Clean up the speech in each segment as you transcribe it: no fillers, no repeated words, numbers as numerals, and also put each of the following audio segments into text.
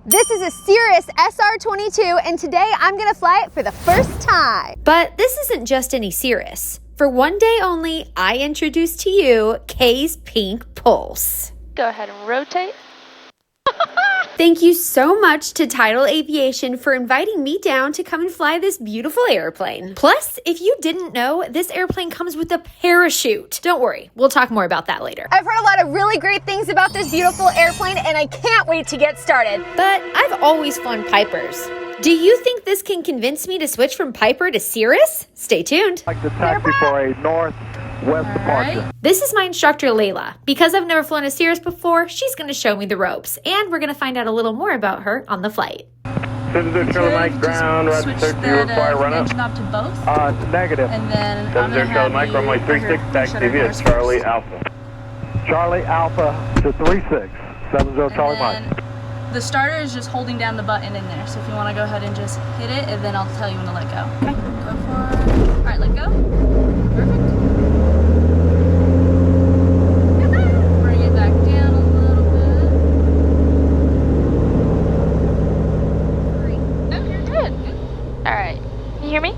This is a Cirrus SR-22, and today I'm gonna fly it for the first time. But this isn't just any Cirrus. For one day only, I introduce to you Kay's Pink Pulse. Go ahead and rotate. Thank you so much to Tidal Aviation for inviting me down to come and fly this beautiful airplane. Plus, if you didn't know, this airplane comes with a parachute. Don't worry, we'll talk more about that later. I've heard a lot of really great things about this beautiful airplane, and I can't wait to get started. But I've always flown Pipers. Do you think this can convince me to switch from Piper to Cirrus? Stay tuned. Like the taxi for a northwest departure. This is my instructor, Layla. Because I've never flown a Cirrus before, she's going to show me the ropes, and we're going to find out a little more about her on the flight. Citizen Charlie Mike, ground, right switch 30, that require run up. engine knob to both. Negative. And then I'm Citizen gonna Charlie have Mike, runway 36, taxi via Charlie Alpha. Charlie Alpha to 36, 70 Charlie Mike. The starter is just holding down the button in there, so if you want to go ahead and just hit it, and then I'll tell you when to let go. Okay, go for it. All right, let go. Perfect. Bring it back down a little bit. No, you're good. All right, can you hear me?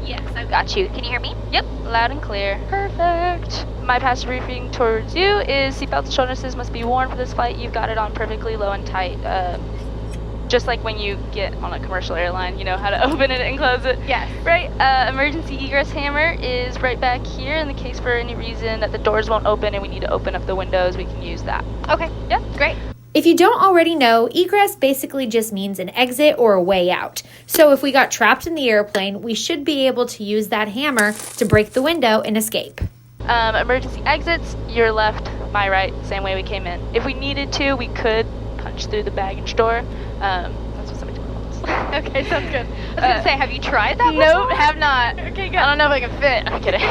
Yes, I've got you. Can you hear me? Yep, loud and clear. Perfect. My passive briefing towards you is seatbelts and shoulder harnesses must be worn for this flight. You've got it on perfectly low and tight. Just like when you get on a commercial airline, you know how to open it and close it. Yes. Right. Emergency egress hammer is right back here. In the case for any reason that the doors won't open and we need to open up the windows, we can use that. Okay. Yeah. Great. If you don't already know, egress basically just means an exit or a way out. So if we got trapped in the airplane, we should be able to use that hammer to break the window and escape. Emergency exits, your left, my right, same way we came in. If we needed to, we could punch through the baggage door. That's what somebody told me once. Okay, sounds good. I was gonna say, have you tried that before? Nope, have not. Okay, good. I don't know if I can fit. I'm kidding.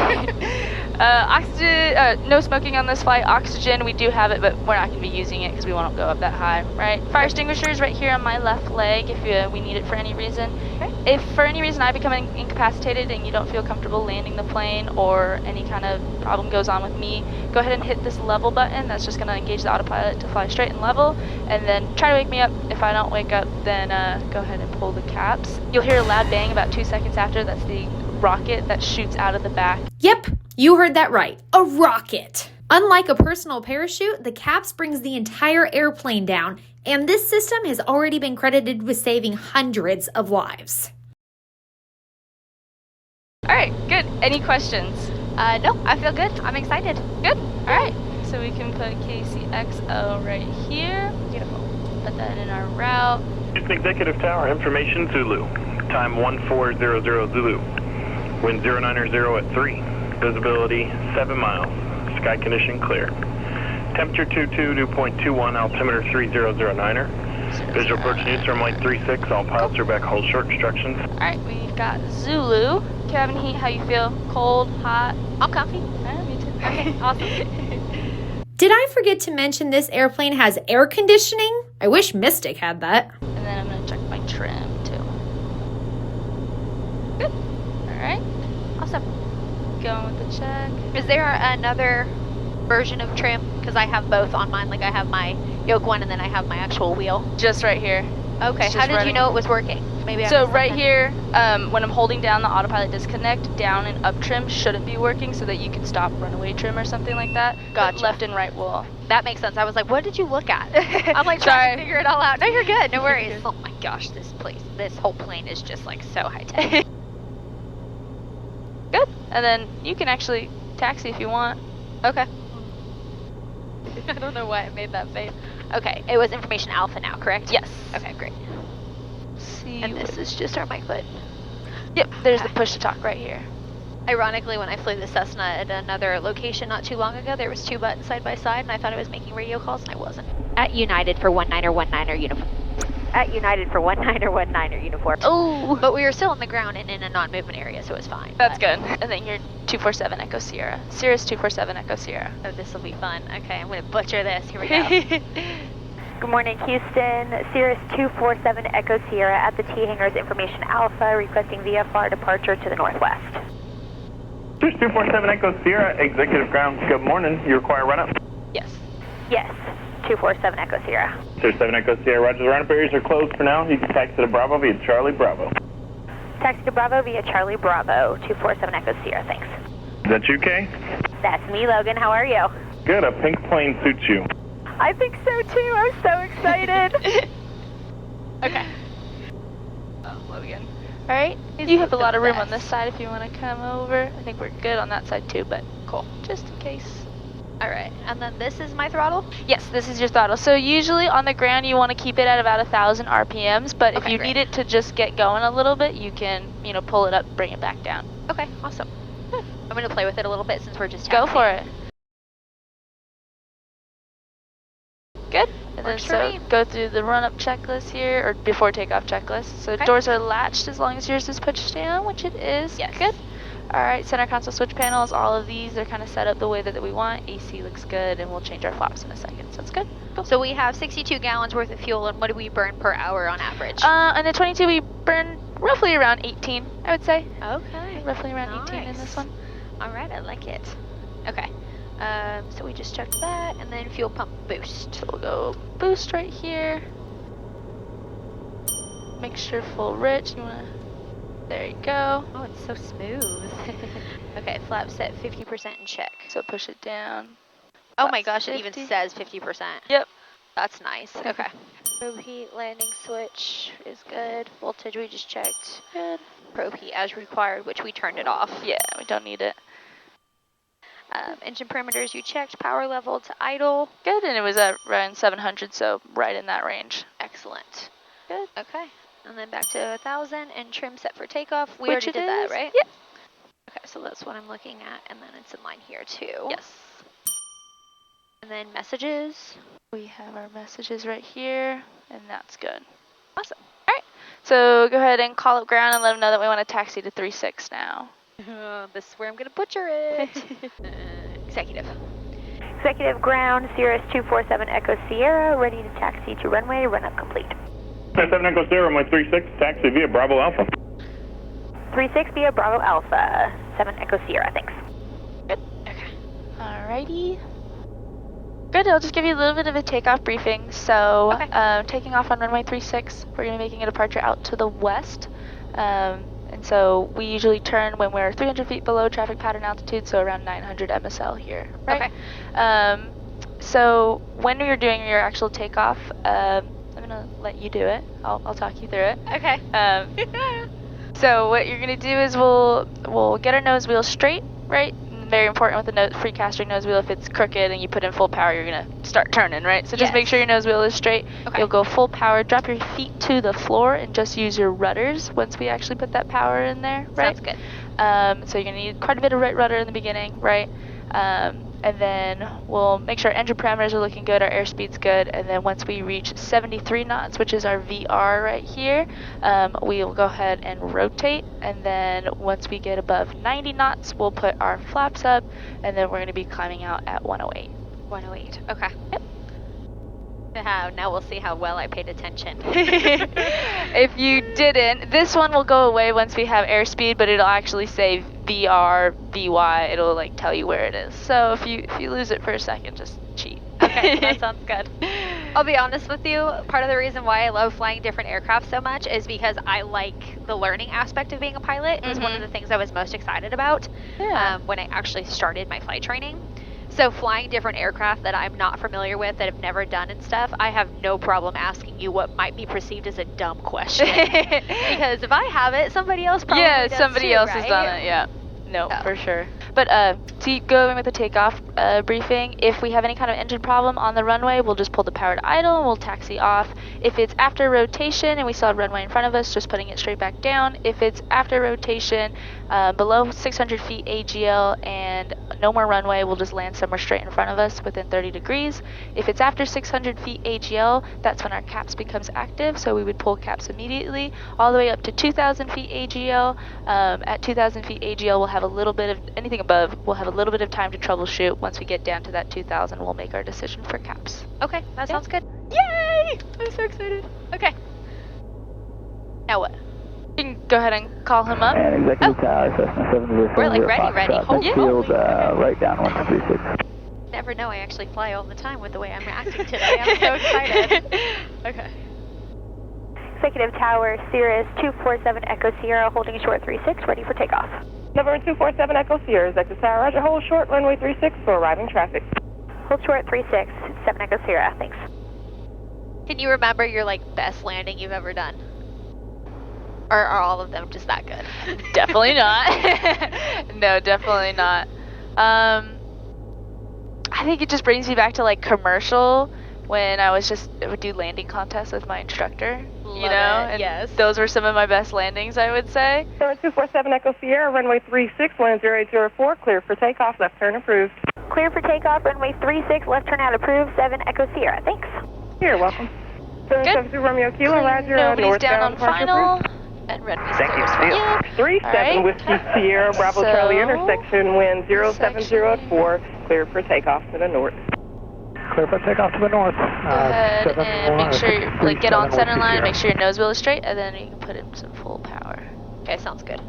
Oxygen, no smoking on this flight. Oxygen, we do have it, but we're not going to be using it because we won't go up that high, right? Fire extinguishers right here on my left leg if we need it for any reason. Okay. If for any reason I become incapacitated and you don't feel comfortable landing the plane or any kind of problem goes on with me, go ahead and hit this level button. That's just going to engage the autopilot to fly straight and level, and then try to wake me up. If I don't wake up, then go ahead and pull the caps. You'll hear a loud bang about 2 seconds after. That's the rocket that shoots out of the back. Yep, you heard that right. A rocket. Unlike a personal parachute, the caps brings the entire airplane down, and this system has already been credited with saving hundreds of lives. All right, good. Any questions? No, I feel good. I'm excited. Good. All right. So we can put KCXO right here. Beautiful. Put that in our route. Houston Executive Tower, information Zulu. Time 1400 Zulu. Wind 090 at 3. Visibility 7 miles. Sky condition clear. Temperature 22, dew point 21, altimeter 3009er. Visual approach news from line 36. All pilots are back, hold short instructions. All right, we've got Zulu. Cabin heat, how you feel? Cold, hot? I'm comfy. Me too. Okay, awesome. Did I forget to mention this airplane has air conditioning? I wish Mystic had that. And then I'm going to check my trim too. Good. All right. Awesome. Going with the check. Is there another version of trim? Because I have both on mine. Like I have my yoke one and then I have my actual wheel. Just right here. Okay, It's how just did you running. know it was working? Maybe I So missed right something. here, when I'm holding down the autopilot disconnect, down and up trim shouldn't be working so that you can stop runaway trim or something like that. But Gotcha. left and right will. That makes sense. I was like, what did you look at? I'm like Sorry. trying to figure it all out. No, you're good. No worries. Oh my gosh, this whole plane is just like so high tech. Good. And then you can actually taxi if you want. Okay. I don't know why I made that face. Okay, it was information alpha now, correct? Yes. Okay, great. See. And this is just our mic button. Yep. There's the Okay. push to talk right here. Ironically, when I flew the Cessna at another location not too long ago, there was 2 buttons side by side, and I thought I was making radio calls, and I wasn't. At United for 1919er uniform. At United for 1919er uniform. Oh. But we were still on the ground and in a non-movement area, so it was fine. That's but- good. And then you're 247 Echo Sierra. Cirrus 247 Echo Sierra. Oh, this will be fun. Okay, I'm going to butcher this. Here we go. Good morning, Houston. Cirrus 247 Echo Sierra at the T hangars, information Alpha, requesting VFR departure to the northwest. Cirrus 247 Echo Sierra, executive ground, good morning. You require run up? Yes. Yes. 247 Echo Sierra. Cirrus 7 Echo Sierra, roger. The run-up areas are closed for now. You can taxi to Bravo via Charlie Bravo. Taxi to Bravo via Charlie Bravo, 247 Echo Sierra, thanks. Is that you, Kay? That's me, Logan. How are you? Good, a pink plane suits you. I think so too. I'm so excited. Okay. Oh, Logan. Alright, you have a lot of room on this side if you want to come over. I think we're good on that side too, but cool. Just in case. Alright, and then this is my throttle? Yes, this is your throttle. So usually on the ground you want to keep it at about 1,000 RPMs, but if Okay, you great. need it to just get going a little bit, you can, you know, pull it up, bring it back down. Okay, awesome. I'm going to play with it a little bit since we're just Go taxiing. for it. Good. And then Works for so me. go through the run-up checklist here, or before takeoff checklist. So Okay. doors are latched as long as yours is pushed down, which it is. Yes. Good. All right, center console switch panels, all of these are kind of set up the way that we want. AC looks good, and we'll change our flaps in a second. So it's good. Cool. So we have 62 gallons worth of fuel, and what do we burn per hour on average? In the 22, we burn roughly around 18, I would say. Okay. Roughly around 18 in Nice. this one. All right, I like it. Okay. So we just checked that, and then fuel pump boost. So we'll go boost right here. Make sure full rich. You wanna? There you go. Oh, it's so smooth. Okay, flap set 50% in check. So push it down. Oh my Flaps gosh, it even 50. says 50%. Yep. That's nice. Okay. Probe heat landing switch is good. Voltage we just checked. Good. Probe heat as required, which we turned it off. Yeah, we don't need it. Engine parameters you checked. Power level to idle. Good, and it was at around 700, so right in that range. Excellent. Good. Okay. And then back to 1,000 and trim set for takeoff. We Which already it did that, is. right? Yep. Okay, so that's what I'm looking at, and then it's in line here too. Yes. And then messages. We have our messages right here, and that's good. Awesome. All right. So go ahead and call up ground and let them know that we want to taxi to 36 now. This is where I'm gonna butcher it. Executive. Executive ground, Cirrus 247 Echo Sierra, ready to taxi to runway, run up complete. 7 Echo Sierra, runway 36, taxi via Bravo Alpha. 36 via Bravo Alpha, 7 Echo Sierra, thanks. Good. Okay. Alrighty. Good, I'll just give you a little bit of a takeoff briefing. So, Okay. taking off on runway 36, we're going to be making a departure out to the west. And so we usually turn when we're 300 feet below traffic pattern altitude, so around 900 MSL here, right? Okay. So when you're doing your actual takeoff, I'm going to let you do it. I'll talk you through it. Okay. So what you're gonna do is we'll get our nose wheel straight, right? Very important with the free casting nose wheel. If it's crooked and you put in full power, you're gonna start turning, right? So just make Yes. sure your nose wheel is straight. Okay. You'll go full power, drop your feet to the floor, and just use your rudders once we actually put that power in there, right? Sounds good. So you're gonna need quite a bit of right rudder in the beginning, right? And then we'll make sure our engine parameters are looking good, our airspeed's good, and then once we reach 73 knots, which is our VR right here, we'll go ahead and rotate, and then once we get above 90 knots, we'll put our flaps up, and then we're going to be climbing out at 108. 108. Okay. Yep. Now we'll see how well I paid attention. If you didn't, this one will go away once we have airspeed, but it'll actually say VR, VY, it'll like tell you where it is. So if you lose it for a second, just cheat. Okay, that sounds good. I'll be honest with you, part of the reason why I love flying different aircraft so much is because I like the learning aspect of being a pilot. It was one of the things I was most excited about when I actually started my flight training. So flying different aircraft that I'm not familiar with, that I've never done and stuff, I have no problem asking you what might be perceived as a dumb question. Because if I have it, somebody else probably does somebody too, else right? has done it, yeah. No, Oh. for sure. But to go in with the takeoff briefing, if we have any kind of engine problem on the runway, we'll just pull the power to idle and we'll taxi off. If it's after rotation and we still have runway in front of us, just putting it straight back down. If it's after rotation, below 600 feet AGL and no more runway, we'll just land somewhere straight in front of us within 30 degrees. If it's after 600 feet AGL, that's when our caps becomes active, so we would pull caps immediately, all the way up to 2,000 feet AGL. At 2,000 feet AGL, we'll have a little bit of, anything above, we'll have a little bit of time to troubleshoot. Once we get down to that 2,000, we'll make our decision for caps. Okay, that sounds good. Yay! I'm so excited. Okay. Now what? You can go ahead and call him up. And executive tower, Cessna 704. We're like ready. Holy Field, moly. right down 136. never know. I actually fly all the time with the way I'm acting today. I'm so excited. Okay. Executive Tower, Cirrus 247 Echo Sierra, holding short 36, ready for takeoff. November 247 Echo Sierra, Executive Tower, Roger, hold short, runway 36 for arriving traffic. Hold short 36, 7 Echo Sierra, thanks. Can you remember your best landing you've ever done? Or are all of them just that good? Definitely not. No, definitely not. I think it just brings me back to commercial when I would do landing contests with my instructor. Love you know, it, and yes. those were some of my best landings, I would say. November 247 Echo Sierra, runway 36, wind 0804, clear for takeoff, left turn approved. Clear for takeoff, runway 36, left turn out approved, 7 Echo Sierra, thanks. You're welcome. 772 Romeo Kilo, Roger, Nobody's down on northbound final. departure And runway's Thank you, clear. Seal. Yep. 37 Alright. Whiskey Sierra, Bravo Charlie intersection, wind 07084, clear for takeoff to the north. Clear for takeoff to the north. Go ahead and make sure you get on center line and make sure your nose wheel is straight, and then you can put in some full power. Okay, sounds good.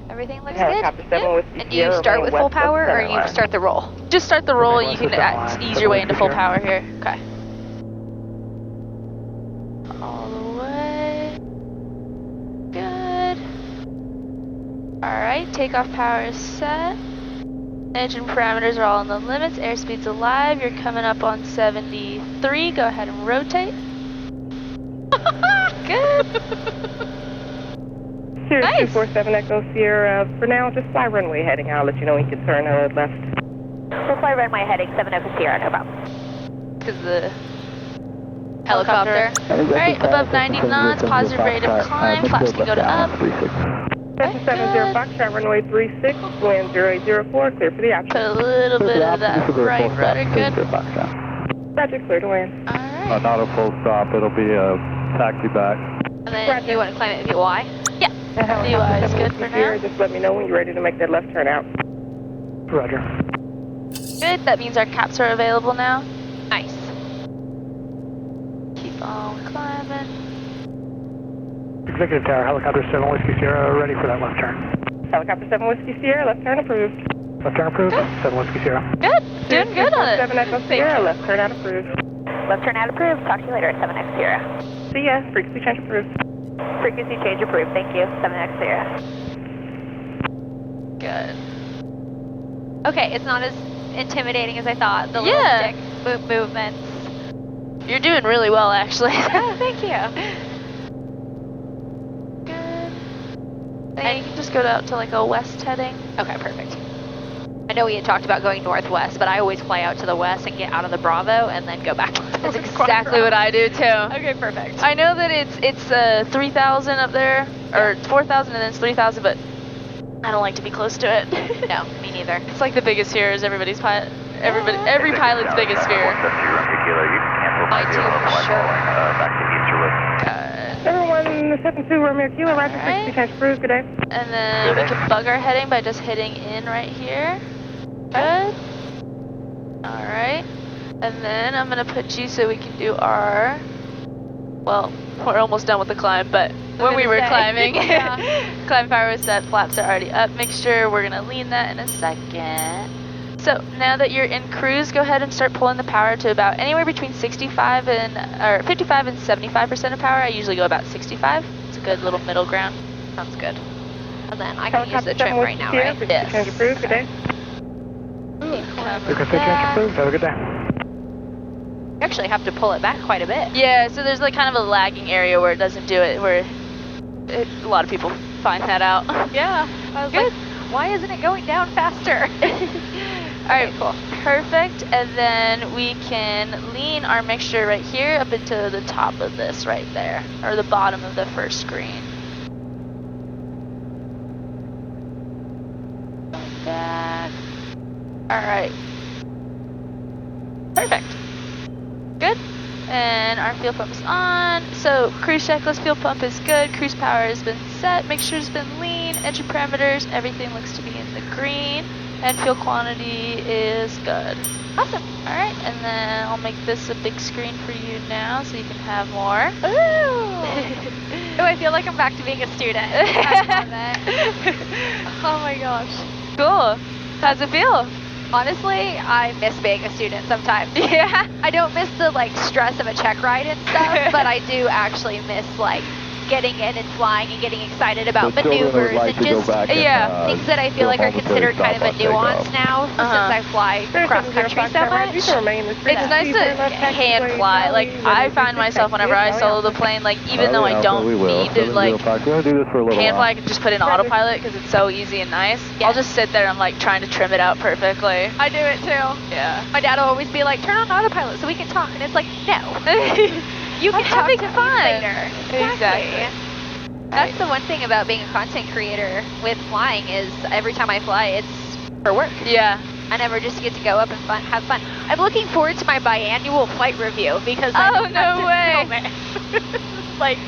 Everything looks Helicopter good. 7 Whiskey And do you Sierra, start remain with full west of power, or center you line. start the roll? Just start the roll. Remain You can west of center line. ease your way into full Sierra. power here. Okay. All the way. Good. Alright, takeoff power is set. Engine parameters are all on the limits. Airspeed's alive. You're coming up on 73. Go ahead and rotate. Good. Cirrus Nice. 247 Echo Sierra, for now, just fly runway heading. I'll let you know when you can turn left. We'll fly runway heading, 7 Echo Sierra, no problem. Because the helicopter. Alright, above 90 knots, positive rate of climb. Flaps can go to up. 770 Foxtrot, runway 36, wind 0804, clear for the Put option. a little bit of that right rudder. Good. Roger, clear to land. Alright. Not a full stop, it'll be a taxi back. And then you want to climb it VY? Yeah. DUI is good for now. Just let me know when you're ready to make that left turn out. Roger. Good. That means our caps are available now. Nice. Keep on climbing. Executive Tower, Helicopter 7 Whiskey Sierra, ready for that left turn. Helicopter 7 Whiskey Sierra, left turn approved. Left turn approved, 7 Whiskey Sierra. Good. Doing good on it. 7 Echo Sierra, left turn out approved. Left turn out approved, talk to you later, 7 Echo Sierra. See ya, frequency change approved. Frequency change approved, thank you, 7 Echo Sierra. Good. Okay, it's not as intimidating as I thought. The Yeah. little stick movements. You're doing really well, actually. Oh, thank you. Good. Then you can just go out to a west heading. Okay, perfect. I know we had talked about going northwest, but I always fly out to the west and get out of the Bravo and then go back. That's exactly what I do too. Okay, perfect. I know that it's 3,000 up there, or 4,000 and then it's 3,000, but I don't like to be close to it. No, me neither. It's like the biggest fear is every pilot's biggest fear. I do, for sure. Number 172 Romeo Kilo, Roger, frequency change approved, good day. And then we can bug our heading by just hitting in right here. Good. Alright. And then I'm going to put you so we can do our... Well, we're almost done with the climb, but when we were climbing, climb power was set, flaps are already up, mixture. We're going to lean that in a second. So now that you're in cruise, go ahead and start pulling the power to about anywhere between 55 and 75% of power. I usually go about 65. It's a good little middle ground. Sounds good. And then I can use the Helicopter 7 trim right Whiskey now, Sierra, right? frequency change approved, good day. Frequency change approved, have a good day. You actually have to pull it back quite a bit. Yeah, so there's kind of a lagging area where it doesn't do it, where a lot of people find that out. Yeah. I was like, why isn't it going down faster? Alright, cool. Perfect. And then we can lean our mixture right here up into the top of this right there, or the bottom of the first screen. Back. Alright. Perfect. Good. And our fuel pump is on. So cruise checklist, fuel pump is good. Cruise power has been set. Mixture's been lean. Engine parameters, everything looks to be in the green. And fuel quantity is good. Awesome. All right, and then I'll make this a big screen for you now so you can have more. Ooh. I feel like I'm back to being a student. I love it. Oh my gosh. Cool. How's it feel? Honestly, I miss being a student sometimes. Yeah. I don't miss the like stress of a check ride and stuff, but I do actually miss like getting in and flying and getting excited about maneuvers and just things that I feel like are considered kind of a nuance now since I fly cross country so much. It's nice to hand fly. Like I find myself whenever I solo the plane, like even though I don't need to like hand fly, I can just put in autopilot because it's so easy and nice. Yeah. I'll just sit there and like trying to trim it out perfectly. I do it too. Yeah. My dad will always be like, turn on autopilot so we can talk, and it's like, no. You can talk to me later. Exactly. That's the one thing about being a content creator with flying is every time I fly, it's for work. Yeah. I never just get to go up and have fun. I'm looking forward to my biannual flight review because no way. Like,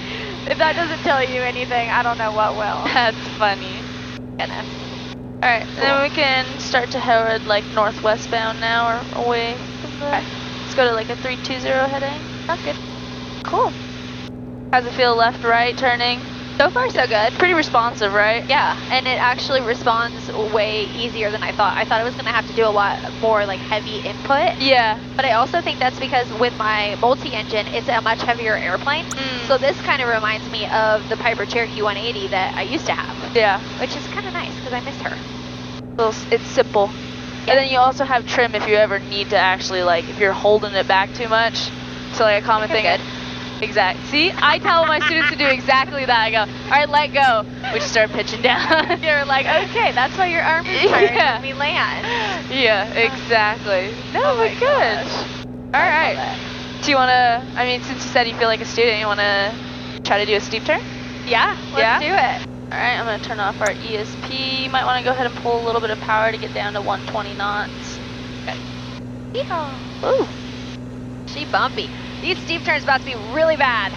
if that doesn't tell you anything, I don't know what will. That's funny. Goodness. All right, then we can start to head like northwest bound now or away from the. Let's go to like a 320 heading. That's good. Cool. How's it feel left, right, turning? So far, so good. Pretty responsive, right? Yeah, and it actually responds way easier than I thought. I thought I was going to have to do a lot more like heavy input. Yeah. But I also think that's because with my multi-engine, it's a much heavier airplane. So this kind of reminds me of the Piper Cherokee 180 that I used to have. Yeah. Which is kind of nice because I missed her. Well, it's simple. Yeah. And then you also have trim if you ever need to actually like, if you're holding it back too much. So like a common thing. Good. Exact. See, I tell my students to do exactly that. I go, all right, let go. We just start pitching down. You're like, okay, that's why your arm is tired when we land. Yeah, exactly. No, but good. All right. Do you want to, I mean, since you said you feel like a student, you want to try to do a steep turn? Yeah, let's do it. All right, I'm going to turn off our ESP. You might want to go ahead and pull a little bit of power to get down to 120 knots. Okay. Yeehaw. Ooh. She bumpy. These steep turns about to be really bad.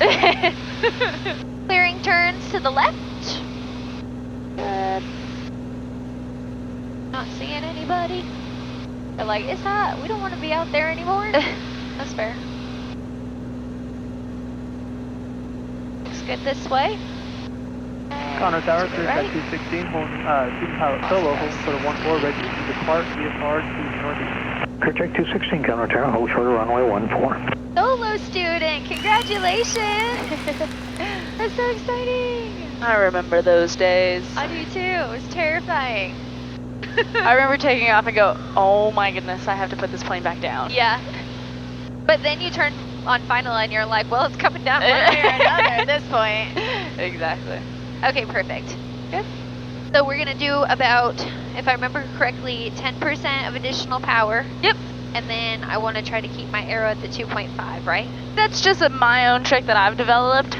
Clearing turns to the left. Good. Not seeing anybody. They're like, it's hot. We don't want to be out there anymore. That's fair. Looks good this way. Conroe Tower, Cirrus at 216, student pilot solo, hold for the 14, ready to depart, VFR to northeast. Clear check 216, Conroe Tower, hold short of runway 14. Solo student, congratulations! That's so exciting! I remember those days. I do too, it was terrifying. I remember taking off and go, oh my goodness, I have to put this plane back down. Yeah. But then you turn on final and you're like, well, it's coming down one way or another at this point. Exactly. Okay, perfect. Good. So we're gonna do about, if I remember correctly, 10% of additional power. Yep. And then I want to try to keep my arrow at the 2.5, right? That's just my own trick that I've developed.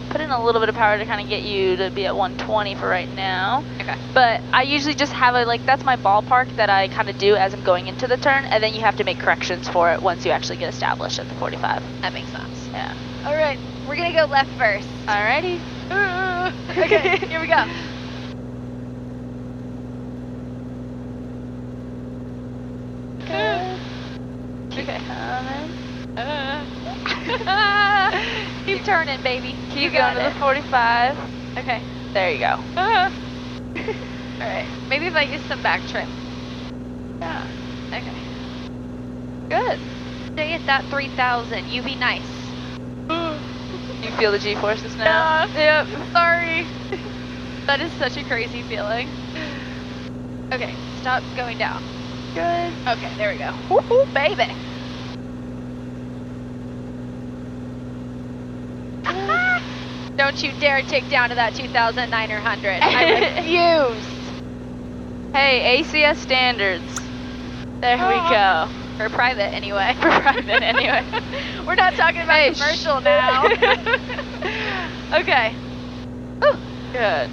Put in a little bit of power to kind of get you to be at 120 for right now. Okay. But I usually just have a, like, that's my ballpark that I kind of do as I'm going into the turn, and then you have to make corrections for it once you actually get established at the 45. That makes sense. Yeah. All right, we're gonna go left first. Alrighty. Okay, here we go. Okay, keep turning, baby. Keep going to the 45. Okay. There you go. Alright, maybe if I use some back trim. Yeah. Okay. Good. Stay at that 3,000. You be nice. You feel the G-forces now? Yep. Sorry. That is such a crazy feeling. Okay, stop going down. Good. Okay, there we go. Woohoo, baby. Don't you dare take down to that 2,900. I refuse. Hey, ACS standards. There we go. For private, anyway. For private, anyway. We're not talking about commercial now. Okay. Ooh. Good.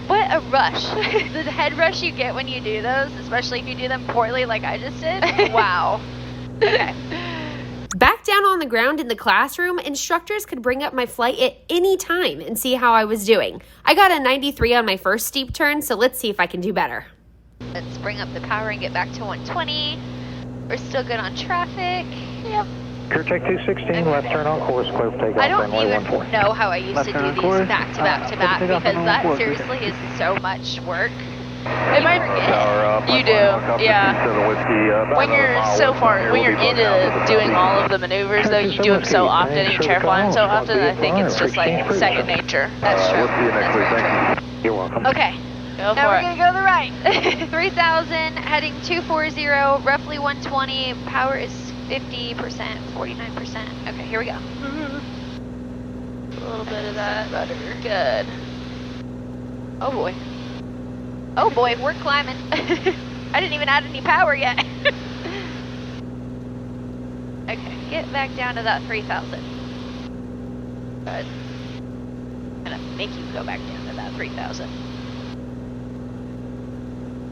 What a rush. The head rush you get when you do those, especially if you do them poorly like I just did. Wow. Okay. Back down on the ground in the classroom, instructors could bring up my flight at any time and see how I was doing. I got a 93 on my first steep turn, so let's see if I can do better. Let's bring up the power and get back to 120. We're still good on traffic. Yep. Contact 216, left turn on course, clear for takeoff, I don't runway even 14. know how I used to do these back to back to back because that seriously is so much work. It might you do, yeah. When you're so far, when you're into doing all of the maneuvers, though, you do them so often and you chair fly them so often, I think it's just like second nature. That's true. That's very true. You're welcome. Okay. Go Now for we're it. gonna go to the right. 3,000, heading 240, roughly 120. Power is 50%, 49%. Okay, here we go. A little bit of that. Good. Oh boy. Oh boy, we're climbing. I didn't even add any power yet. Okay, get back down to that 3,000. Good. I'm gonna make you go back down to that 3,000.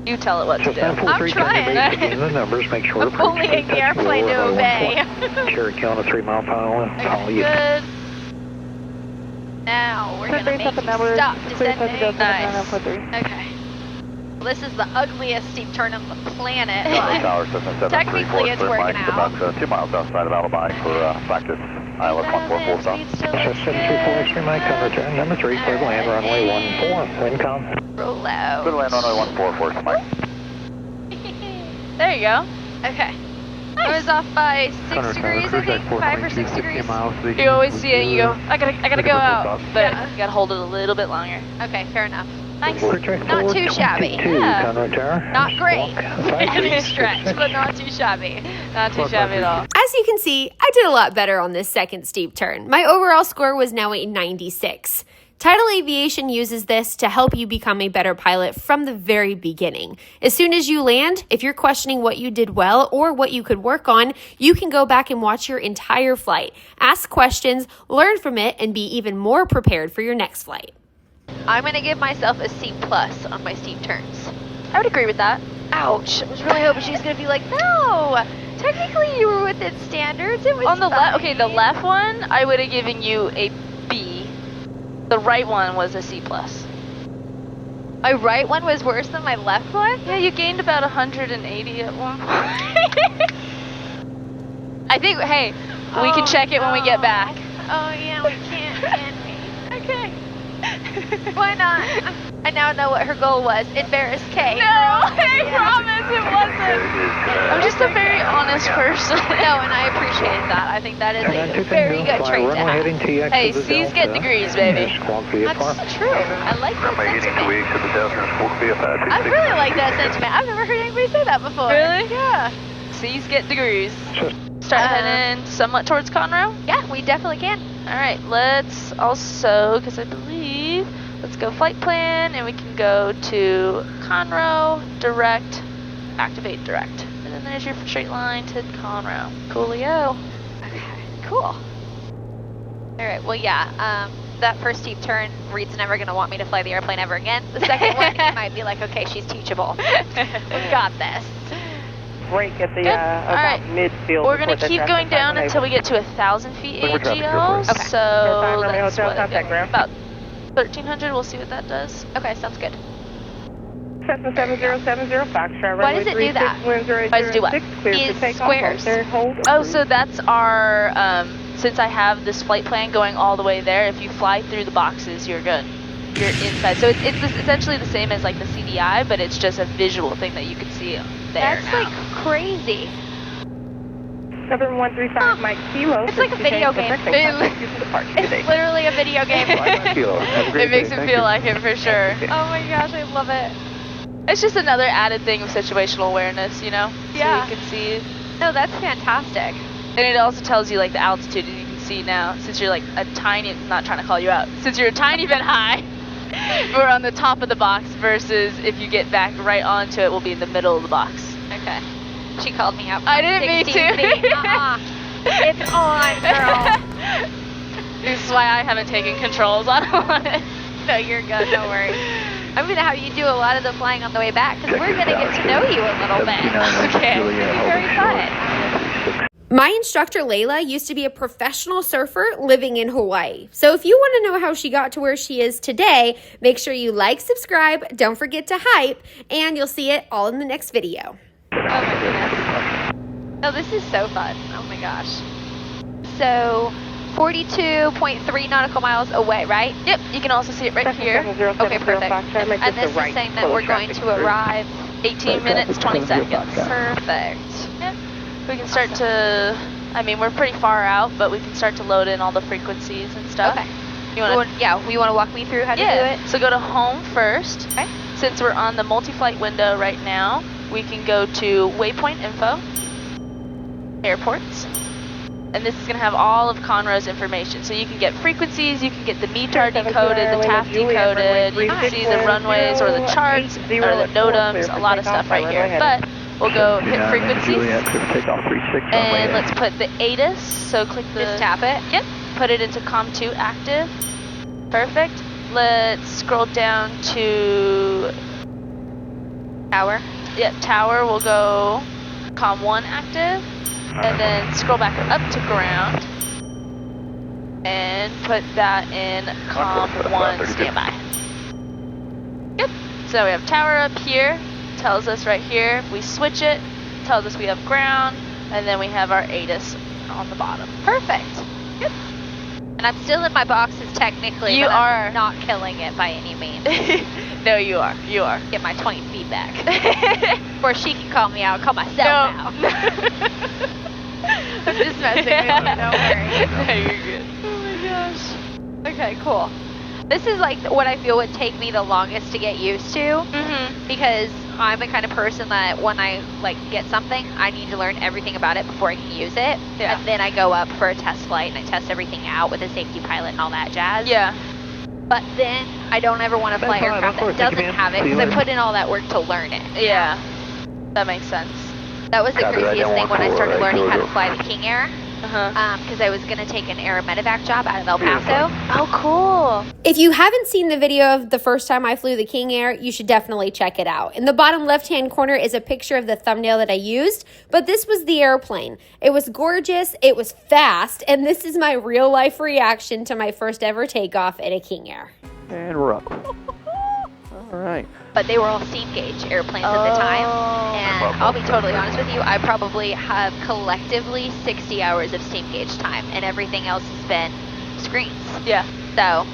You tell it what to do. I'm trying. Again, the numbers, make sure I'm bullying the airplane to obey. Cherokee on a 3 mile per hour. Follow you. Good. Now we're gonna make you stop descending. Nice. Okay. Well, this is the ugliest steep turn on the planet. Tower 773, Technically, it's working out. About 2 miles outside of Alabama for practice. ILS 144 stop. Speed still looks 734 good. extra Mike, on return. Number 3, clear to land, runway 14. Wind calm. Roll out. Clear to land runway 14 for Mike. There you go. Okay. It was off by 6 degrees, I think. 5 or 6 degrees. You always see it and you go, I gotta go out. But you gotta hold it a little bit longer. Okay, fair enough. Nice. Not too shabby. Yeah. Conroe Tower. Not great. Any stretch, but not too shabby. Not too shabby at all. As you can see, I did a lot better on this second steep turn. My overall score was now a 96. Tidal Aviation uses this to help you become a better pilot from the very beginning. As soon as you land, if you're questioning what you did well or what you could work on, you can go back and watch your entire flight, ask questions, learn from it, and be even more prepared for your next flight. I'm going to give myself a C+ on my steep turns. I would agree with that. Ouch. I was really hoping she was going to be like, no, technically you were within standards. It was On the left, fine." okay, the left one, I would have given you a B. The right one was a C+. My right one was worse than my left one? Yeah, you gained about 180 at one point. I think, hey, we can check it when we get back. Oh, yeah, we can't, can we? Okay. Why not? I now know what her goal was. Embarrass Kay. No, I promise it wasn't. I'm just a very honest person. No, and I appreciate that. I think that is a very good trait to have. Hey, C's get degrees, baby. That's true. I like that sentiment. to the Delta I really like that sentiment. I've never heard anybody say that before. Really? Yeah. C's get degrees. Start heading somewhat towards Conroe. Yeah, we definitely can. All right, let's also, because I believe, let's go flight plan, and we can go to Conroe, direct, activate direct. And then there's your straight line to Conroe. Coolio. Okay, cool. All right, well, yeah, that first steep turn, Reed's never going to want me to fly the airplane ever again. The second one, he might be like, okay, she's teachable. We got this. Break at the All right. midfield. We're going to keep going down until we get to 1,000 feet AGL. Okay. So that's what, contact ground. about 1,300. We'll see what that does. Okay, sounds good. Cessna 7070, Foxtrot. Why does it do that? Why does it do what? These squares. Oh, so that's our, since I have this flight plan going all the way there, if you fly through the boxes, you're good. You're inside. So it's essentially the same as like the CDI, but it's just a visual thing that you can see there. That's now. like crazy. Southern 135 Mike Kilo. It's like a video game. It's literally a video game. It makes it feel like it for sure. Oh my gosh, I love it. It's just another added thing of situational awareness, you know? Yeah. So you can see. No, that's fantastic. And it also tells you like the altitude, as you can see now, since you're like a tiny, not trying to call you out, since you're a tiny bit high, we're on the top of the box versus if you get back right onto it, we'll be in the middle of the box. Okay. She called me out. I didn't mean 16 to. feet. It's on, girl. This is why I haven't taken controls. I don't want it. No, you're good. No worries. I'm going to have you do a lot of the flying on the way back because we're going to get to know you a little bit. Okay. It'll be very fun. My instructor, Layla, used to be a professional surfer living in Hawaii. So if you want to know how she got to where she is today, make sure you like, subscribe, don't forget to hype, and you'll see it all in the next video. Oh my goodness. Oh, this is so fun. Oh my gosh. So, 42.3 nautical miles away, right? Yep, you can also see it right here. Okay, perfect. And this is saying that we're going to arrive 18 minutes, 20 seconds. Perfect. Yep. We can start to, I mean, we're pretty far out, but we can start to load in all the frequencies and stuff. Okay. You want to walk me through how to do it? So go to home first. Okay. Since we're on the multi-flight window right now, we can go to waypoint info, airports, and this is going to have all of Conroe's information. So you can get frequencies, you can get the METAR decoded, the TAF decoded, you can see the runways or the charts or the NOTAMs, a lot of stuff right here. But we'll go hit frequencies, and let's put the ATIS, so click the... Just tap it? Yep, put it into COM2 active. Perfect. Let's scroll down to... Tower. Yep, tower, we'll go COM1 active, and then scroll back up to ground, and put that in COM1 standby. Yep, so we have tower up here. Tells us right here, if we switch it, tells us we have ground, and then we have our ATIS on the bottom. Perfect. Yep. And I'm still in my boxes technically, You but are. I'm not killing it by any means. No, you are. You are. Get my 20 feet back. Or she can call me out. I'll call myself out. I'm just messing with you, don't worry. No, you're good. Oh my gosh. Okay, cool. This is like what I feel would take me the longest to get used to, because I'm the kind of person that when I like get something, I need to learn everything about it before I can use it. Yeah. And then I go up for a test flight and I test everything out with a safety pilot and all that jazz. Yeah. But then I don't ever want to fly aircraft that doesn't have it because I put in all that work to learn it. Yeah. That makes sense. That was the craziest thing when I started learning how to fly the King Air. Uh-huh. Because I was going to take an air medevac job out of El Paso. Oh, cool. If you haven't seen the video of the first time I flew the King Air, you should definitely check it out. In the bottom left-hand corner is a picture of the thumbnail that I used, but this was the airplane. It was gorgeous, it was fast, and this is my real-life reaction to my first ever takeoff in a King Air. And we're up. All right. But they were all steam gauge airplanes at the time. And I'll be totally honest with you, I probably have collectively 60 hours of steam gauge time, and everything else has been screens. Yeah. So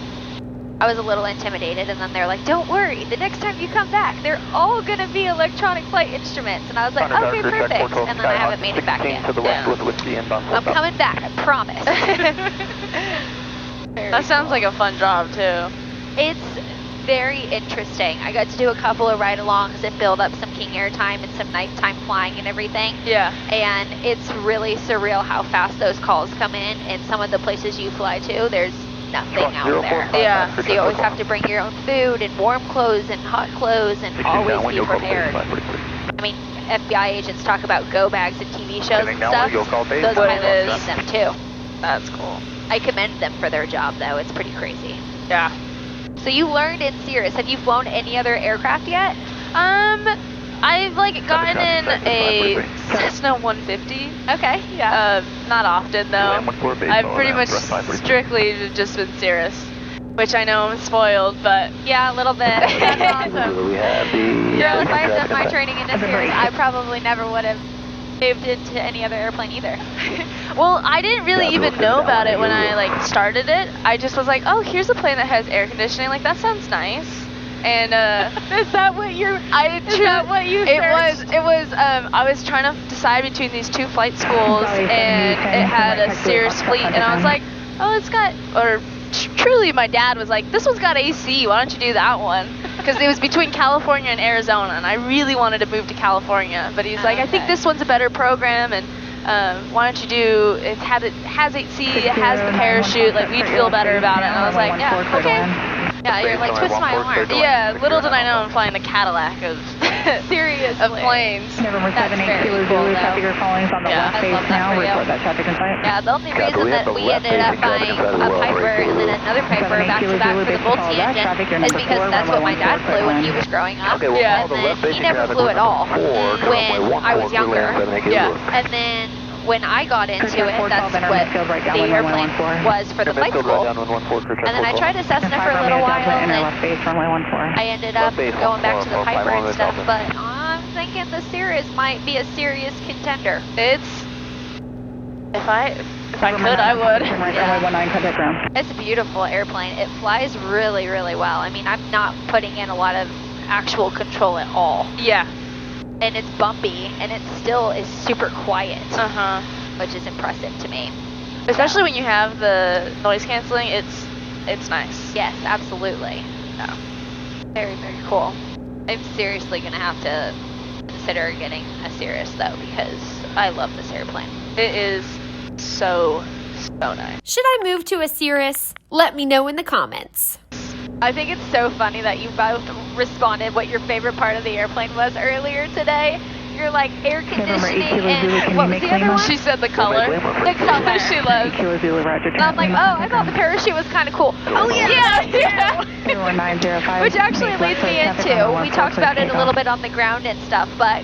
I was a little intimidated, and then they're like, don't worry, the next time you come back, they're all going to be electronic flight instruments. And I was like, okay, perfect. And then I haven't made it back yet. I'm coming back, I promise. That sounds like a fun job, too. It's very interesting. I got to do a couple of ride-alongs that build up some King Air time and some nighttime flying and everything. Yeah. And it's really surreal how fast those calls come in. And some of the places you fly to, there's nothing out there. Yeah. So you always have to bring your own food and warm clothes and hot clothes and always be prepared. I mean, FBI agents talk about go bags in TV shows and stuff. Those pilots need them too. That's cool. I commend them for their job though. It's pretty crazy. Yeah. So you learned in Cirrus. Have you flown any other aircraft yet? I've like gotten in a Cessna 150. Okay, yeah. Not often though. I've pretty much strictly just been Cirrus, which I know I'm spoiled, but yeah, a little bit. That's awesome. Girl, if I had done my training in Cirrus, I probably never would have moved into any other airplane either. Well, I didn't really even know about it when I like started it. I just was like, oh, here's a plane that has air conditioning. Like that sounds nice. And is that what you? It was. I was trying to decide between these two flight schools, and it had a Cirrus fleet, and I was like, oh, it's got. Or truly, my dad was like, this one's got AC. Why don't you do that one? Because it was between California and Arizona, and I really wanted to move to California. But he's like, I think this one's a better program, and why don't you do? It has AC, it has the parachute. Like we'd feel better about it. And I was like, yeah, okay. Yeah, you're like, twist my arm. Yeah, little did I know I'm flying the Cadillac of seriously of planes. November 780 Zulu, traffic you're following is on the left base now. Report that traffic in sight. Yeah, the only reason that we ended up buying a Piper and then another Piper back to back for the multi-engine is because that's what my dad flew when he was growing up. Yeah. And then he never flew at all when I was younger. Yeah. And then when I got into it, that's what the airplane was for the flight school. And then I tried a Cessna for a little while, and I ended up going back to the Piper and stuff, but I'm thinking the Cirrus might be a serious contender. If I could, I would. Yeah. It's a beautiful airplane. It flies really, really well. I mean, I'm not putting in a lot of actual control at all. Yeah. And it's bumpy, and it still is super quiet. Uh-huh. Which is impressive to me. Especially when you have the noise canceling, it's nice. Yes, absolutely. Yeah. Very, very cool. I'm seriously gonna have to consider getting a Cirrus though, because I love this airplane. It is so nice. Should I move to a Cirrus? Let me know in the comments. I think it's so funny that you both responded what your favorite part of the airplane was earlier today. You're like air conditioning and what was the other one? She said the color. The color. She loves. And I'm like, oh, I thought the parachute was kind of cool. Oh yeah. Which actually leads me into, we talked about it a little bit on the ground and stuff, but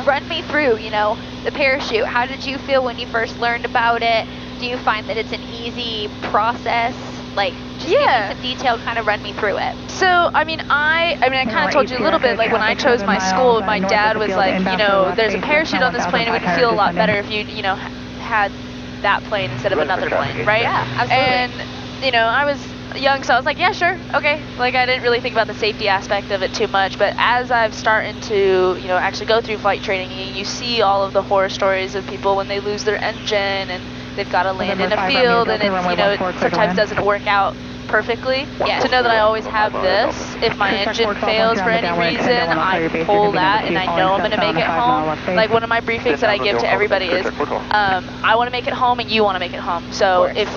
run me through, you know, the parachute. How did you feel when you first learned about it? Do you find that it's an easy process? Like, just give me some detail, kind of run me through it. So, I mean, I kind of told you a little bit, like when I chose my school, my dad was like, you know, there's a parachute on this plane, it would feel a lot better if you know, had that plane instead of another plane, right? Yeah, absolutely. And, you know, I was young, so I was like, yeah, sure, okay. Like, I didn't really think about the safety aspect of it too much, but as I've started to, you know, actually go through flight training, you see all of the horror stories of people when they lose their engine and they've got to land in a field, and it's, you know, it sometimes doesn't work out perfectly. Yeah. To know that I always have this, if my engine fails for any reason, I pull that and I know I'm going to make it home. Like one of my briefings that I give to everybody is, I want to make it home and you want to make it home. So if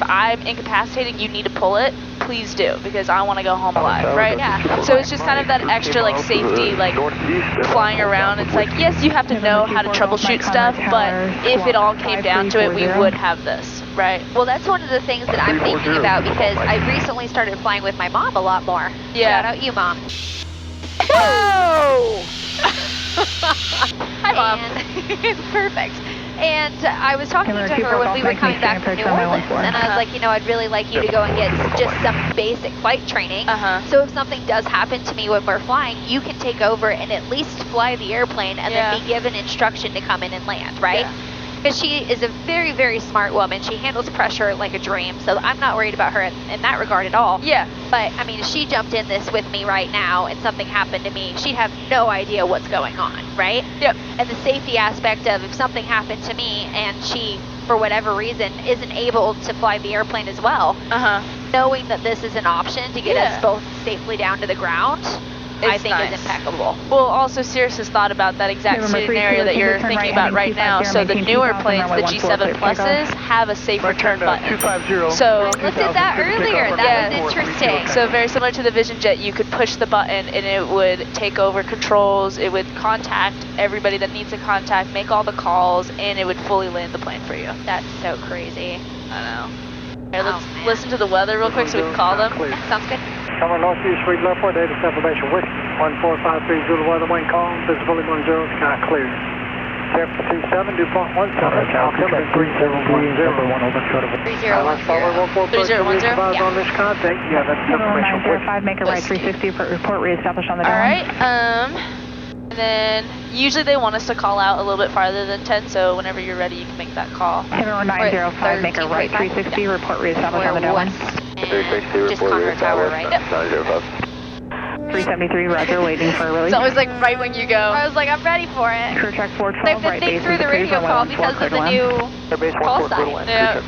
I'm incapacitated, you need to pull it, please do, because I want to go home alive, right? Yeah. So it's just kind of that extra like safety, like flying around. It's like, yes, you have to know how to troubleshoot stuff, but if it all came down to it, we would have this, right? Well, that's one of the things that I'm thinking about, because I recently started flying with my mom a lot more. Yeah. Shout out you, Mom. Whoa! Hi, Mom. It's perfect. And I was talking to her when we were coming back from New Orleans, and I was like, you know, I'd really like you to go and get just some basic flight training. So if something does happen to me when we're flying, you can take over and at least fly the airplane and then be given instruction to come in and land, right? Because she is a very, very smart woman. She handles pressure like a dream, so I'm not worried about her in that regard at all. Yeah. But, I mean, if she jumped in this with me right now and something happened to me, she'd have no idea what's going on, right? Yep. And the safety aspect of if something happened to me and she, for whatever reason, isn't able to fly the airplane as well, knowing that this is an option to get us both safely down to the ground, I think is impeccable. Well, also Cirrus has thought about that exact scenario that you're thinking about right now. So the newer planes, the G7 Pluses, have a safe return button. So I looked at that earlier. That was interesting. So very similar to the Vision Jet, you could push the button and it would take over controls. It would contact everybody that needs to contact, make all the calls, and it would fully land the plane for you. That's so crazy. I know. Here, let's listen to the weather real quick so we can call them. Sounds good. Conroe Northeast, Reed Left 4, data confirmation Whiskey, 1453 Zulu weather, wind calm, visibility 10, sky clear. San Francisco 27, DuPont 17, altimeter 3010. 3010. Yeah. On this contact, yeah, that's confirmation. 905, make a right 360, report reestablished on the All right, and then usually they want us to call out a little bit farther than 10, so whenever you're ready, you can make that call. Conroe 905, make a right 360, report reestablished on the down. Just Conroe Tower, right? Yep. 373, roger, waiting for a release. It's always like right when you go. I was like, I'm ready for it. Crew track 412, They've been thinking through the radio call because of the new call sign. Yeah.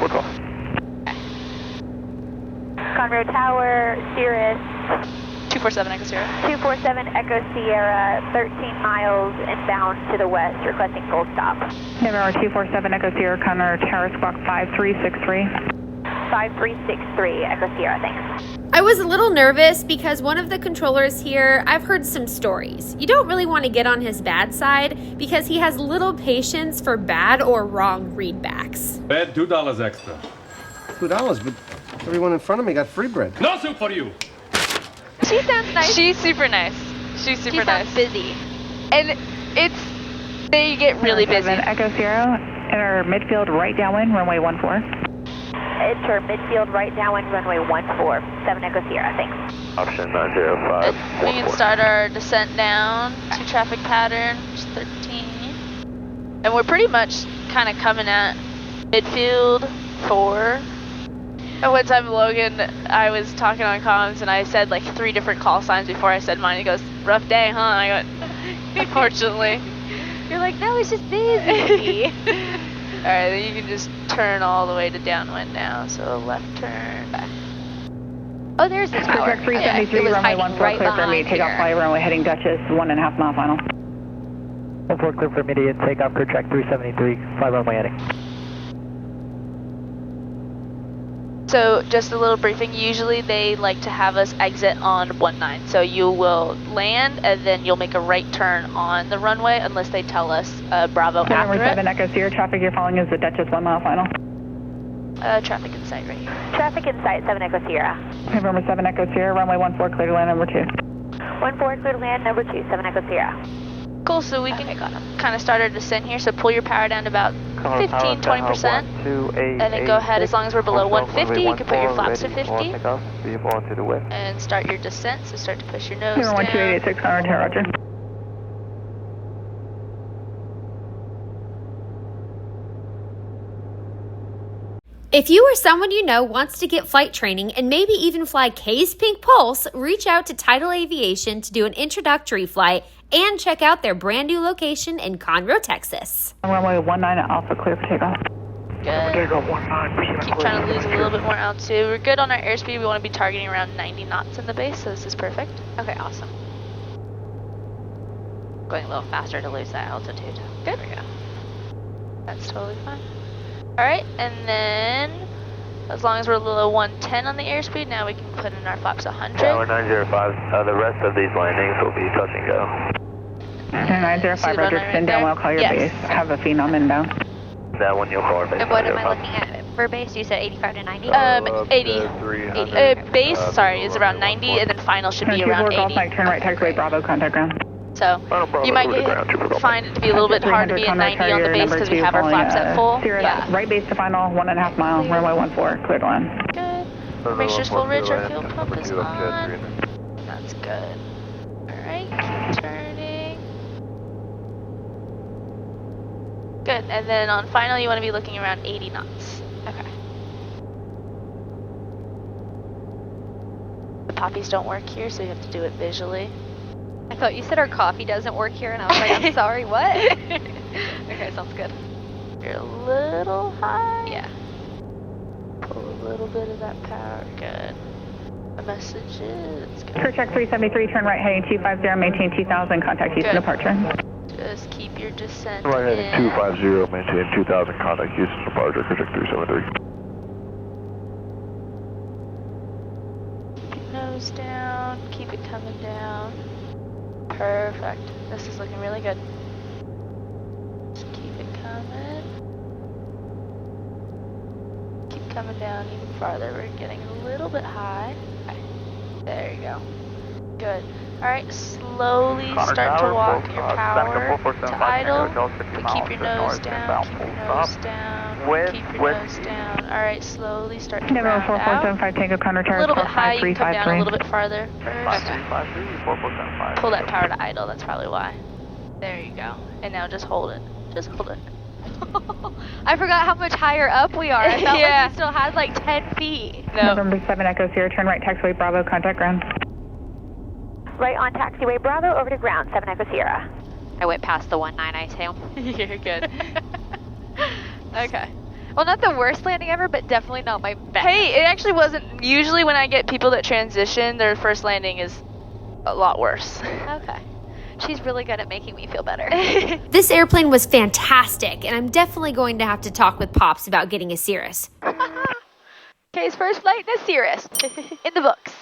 Conroe Tower, Cirrus. 247 Echo Sierra. 247 Echo Sierra, 13 miles inbound to the west, requesting full stop. November 247 Echo Sierra, Conroe Tower, squawk 5363. 5363 Echo Sierra, thanks. I was a little nervous because one of the controllers here, I've heard some stories. You don't really want to get on his bad side because he has little patience for bad or wrong readbacks. Bet $2 extra. $2, but everyone in front of me got free bread. No soup for you. She sounds nice. She's super nice. She's super nice. She sounds busy. And they get really busy. Echo Sierra, Enter midfield right downwind, runway 14. Enter midfield right downwind, runway 14. 7 Echo Sierra, thanks. Option 905. We can start our descent down to traffic pattern, which is 13. And we're pretty much kind of coming at midfield 4. At one time, Logan, I was talking on comms and I said like 3 different call signs before I said mine. He goes, rough day, huh? I go, unfortunately. You're like, no, it's just busy. Alright, then you can just turn all the way to downwind now. So left turn. Oh, there's the tower. Correct 373, Yeah, runway 14, right clear for me. Takeoff, fly runway heading Duchess, 1.5 mile final. 14 clear for immediate takeoff, clear track 373, fly runway heading. So just a little briefing, usually they like to have us exit on 19. So you will land and then you'll make a right turn on the runway unless they tell us Bravo after Number 7 it. Echo Sierra, traffic you're following is the Duchess 1 mile final. Traffic in sight right here. Traffic in sight, 7 Echo Sierra. November 7 Echo Sierra, runway 14, clear to land number 2. 14, clear to land number 2, 7 Echo Sierra. Cool, so we can kind of start our descent here. So pull your power down to about 15-20%. And then go ahead, as long as we're below 150, you can put your flaps to 50. And start your descent, so start to push your nose down. 12886, Conroe, Roger. If you or someone you know wants to get flight training and maybe even fly K's Pink Pulse, reach out to Tidal Aviation to do an introductory flight and check out their brand new location in Conroe, Texas. Runway 19 Alpha, clear for takeoff. Good. Keep trying to lose a little bit more altitude. We're good on our airspeed. We want to be targeting around 90 knots in the base, so this is perfect. Okay, awesome. Going a little faster to lose that altitude. Good. There we go. That's totally fine. Alright, and then as long as we're below 110 on the airspeed, now we can put in our flaps 100. Tower 905, the rest of these landings will be touch and go. 905, Roger, extend down, we'll call your base. I have a Phenom inbound. That one you'll call our base. And what am I looking at for base? You said 85 to 90? 80. Base, sorry, is around 90, and then final should be around 80. Turn right, taxiway, Bravo, contact ground. So you might find it to be a little bit hard to be at 90 on the base because we have our flaps at full. Yeah. Right base to final, 1.5 mile, runway 14, clear to land. Good. Make sure it's full ridge, our fuel pump is on. That's good. Alright, keep turning. Good, and then on final you want to be looking around 80 knots. Okay. The poppies don't work here, so you have to do it visually. I thought you said our coffee doesn't work here, and I was like, I'm sorry, what? Okay, sounds good. You're a little high. Yeah. Pull a little bit of that power. Good. The message is good. Clear check 373, turn right heading 250, maintain 2000, contact Houston departure. Just keep your descent Right in. heading 250, maintain 2000, contact Houston departure, clear check 373. Keep your nose down, keep it coming down. Perfect. This is looking really good. Just keep it coming. Keep coming down even farther. We're getting a little bit high. Okay. There you go. Good. Alright, slowly start to walk your power to idle. But keep your nose down, keep your nose down, keep your nose down. Alright, slowly start to November round out. 4475, Tango Conroe Tower, A little bit high, you can come down a little bit farther first. 5353, Pull that power to idle, that's probably why. There you go. And now just hold it. Just hold it. I forgot how much higher up we are. I felt Yeah. like we still had like 10 feet. No. November 7 Echo Sierra, turn right, taxiway, Bravo, contact ground. Right on taxiway, Bravo, over to ground, 7 Echo Sierra. I went past the 19, I assume. You're good. Okay. Well, not the worst landing ever, but definitely not my best. Hey, it actually wasn't. Usually when I get people that transition, their first landing is a lot worse. Okay. She's really good at making me feel better. This airplane was fantastic, and I'm definitely going to have to talk with Pops about getting a Cirrus. Kay's first flight in a Cirrus. In the books.